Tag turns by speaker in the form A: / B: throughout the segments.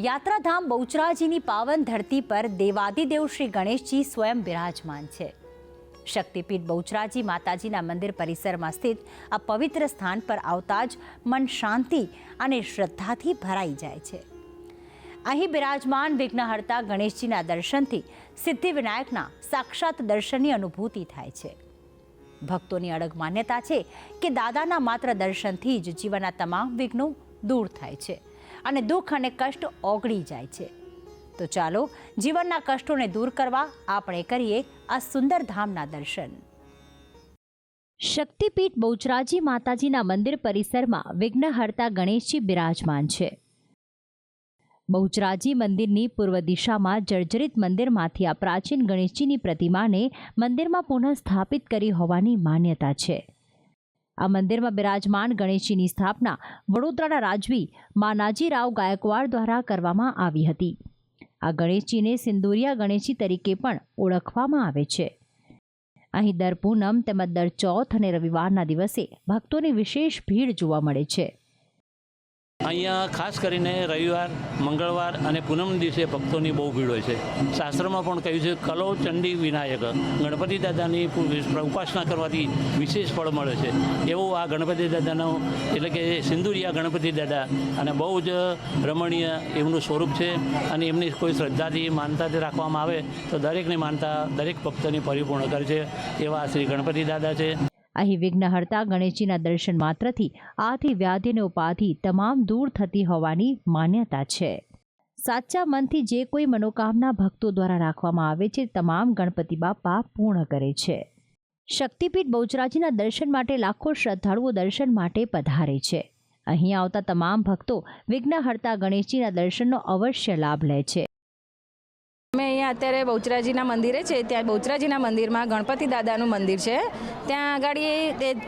A: યાત્રાધામ બહુચરાજીની પાવન ધરતી પર દેવાદિદેવ શ્રી ગણેશજી સ્વયં બિરાજમાન છે। શક્તિપીઠ બહુચરાજી માતાજીના મંદિર પરિસરમાં સ્થિત આ પવિત્ર સ્થાન પર આવતા જ મન શાંતિ અને શ્રદ્ધાથી ભરાઈ જાય છે। અહીં બિરાજમાન વિઘ્નહર્તા ગણેશજીના દર્શનથી સિદ્ધિવિનાયકના સાક્ષાત દર્શનની અનુભૂતિ થાય છે। ભક્તોની અડગ માન્યતા છે કે દાદાના માત્ર દર્શનથી જ જીવનના તમામ વિઘ્નો દૂર થાય છે અને દુઃખ અને કષ્ટ ઓગળી જાય છે। તો ચાલો જીવનના કષ્ટોને દૂર કરવા આપણે કરીએ આ સુંદર ધામના દર્શન। શક્તિપીઠ બહુચરાજી માતાજીના મંદિર પરિસરમાં વિઘ્નહર્તા ગણેશજી બિરાજમાન છે। બહુચરાજી મંદિરની પૂર્વ દિશામાં જર્જરિત મંદિરમાંથી આ પ્રાચીન ગણેશજીની પ્રતિમાને મંદિરમાં પુનઃ સ્થાપિત કરી હોવાની માન્યતા છે। આ મંદિરમાં બિરાજમાન ગણેશજીની સ્થાપના વડોદરાના રાજવી માનાજીરાવ ગાયકવાડ દ્વારા કરવામાં આવી હતી। આ ગણેશજીને સિંદુરિયા ગણેશજી તરીકે પણ ઓળખવામાં આવે છે। અહીં દર પૂનમ તેમજ દર ચોથ અને રવિવારના દિવસે ભક્તોની વિશેષ ભીડ જોવા મળે છે।
B: અહીંયા ખાસ કરીને રવિવાર, મંગળવાર અને પૂનમના દિવસે ભક્તોની બહુ ભીડ હોય છે। શાસ્ત્રમાં પણ કહ્યું છે કલો ચંડી વિનાયક, ગણપતિ દાદાની ઉપાસના કરવાથી વિશેષ ફળ મળે છે। એવું આ ગણપતિ દાદાનો એટલે કે સિંદુરિયા ગણપતિ દાદા અને બહુ જ રમણીય એમનું સ્વરૂપ છે અને એમની કોઈ શ્રદ્ધાથી માનતાથી રાખવામાં આવે તો દરેકની માનતા દરેક ભક્તની પરિપૂર્ણ કરે છે એવા શ્રી ગણપતિ દાદા છે।
A: અહીં વિઘ્નહર્તા ગણેશજીના દર્શન માત્રથી આથી વ્યાધિ અને ઉપાધિ તમામ દૂર થતી હોવાની માન્યતા છે। સાચા મનથી જે કોઈ મનોકામના ભક્તો દ્વારા રાખવામાં આવે છે તમામ ગણપતિ બાપા પૂર્ણ કરે છે। શક્તિપીઠ બહુચરાજીના દર્શન માટે લાખો શ્રદ્ધાળુઓ દર્શન માટે પધારે છે। અહીં આવતા તમામ ભક્તો વિઘ્નહર્તા ગણેશજીના દર્શનનો અવશ્ય લાભ લે છે।
C: અમે અહીંયા અત્યારે બહુચરાજીના મંદિરે છે। ત્યાં બહુચરાજીના મંદિરમાં ગણપતિ દાદાનું મંદિર છે। ત્યાં આગળ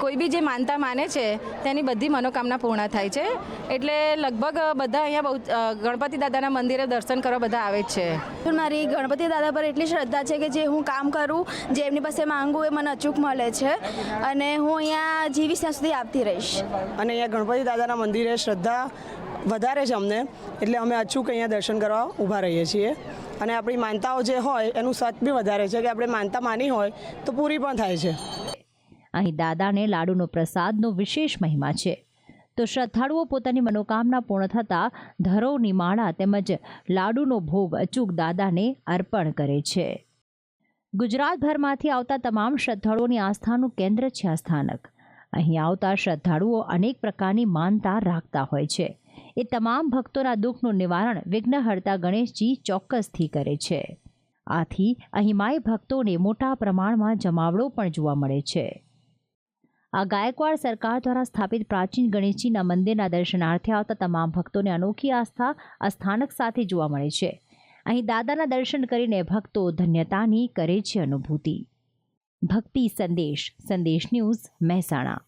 C: કોઈ બી જે માનતા માને છે તેની બધી મનોકામના પૂર્ણ થાય છે। એટલે લગભગ બધા અહીંયા ગણપતિ દાદાના મંદિરે દર્શન કરવા બધા આવે જ છે।
D: મારી ગણપતિ દાદા પર એટલી શ્રદ્ધા છે કે જે હું કામ કરું, જે એમની પાસે માંગું એ મને અચૂક મળે છે અને હું અહીંયા જીવીશ ત્યાં સુધી આવતી રહીશ।
E: અને અહીંયા ગણપતિ દાદાના મંદિરે શ્રદ્ધા વધારે છે અમને, એટલે અમે અચૂક અહીંયા દર્શન કરવા ઊભા રહીએ છીએ અને આપણી માનતાઓ જે હોય એનું સત બી વધારે છે કે આપણે માનતા માની હોય તો પૂરી પણ થાય છે।
A: અહીં દાદાને લાડુનો પ્રસાદનો વિશેષ મહિમા છે। તો શ્રદ્ધાળુઓ પોતાની મનોકામના પૂર્ણ થતાં ધરોની માળા તેમજ લાડુનો ભોગ અચૂક દાદાને અર્પણ કરે છે। ગુજરાતભરમાંથી આવતા તમામ શ્રદ્ધાળુઓની આસ્થાનું કેન્દ્ર છે આ સ્થાનક। અહીં આવતા શ્રદ્ધાળુઓ અનેક પ્રકારની માનતા રાખતા હોય છે। એ તમામ ભક્તોના દુઃખનું નિવારણ વિઘ્નહર્તા ગણેશજી ચોક્કસથી કરે છે। આથી અહીં માય ભક્તોને મોટા પ્રમાણમાં જમાવડો પણ જોવા મળે છે। આ ગાયકવાડ સરકાર દ્વારા સ્થાપિત પ્રાચીન ગણેશજીના મંદિરના દર્શનાર્થે આવતા તમામ ભક્તોને અનોખી આસ્થા આ સ્થાનક સાથે જોવા મળે છે। અહીં દાદાના દર્શન કરીને ભક્તો ધન્યતાની કરે છે અનુભૂતિ। ભક્તિ સંદેશ, સંદેશ ન્યૂઝ, મહેસાણા।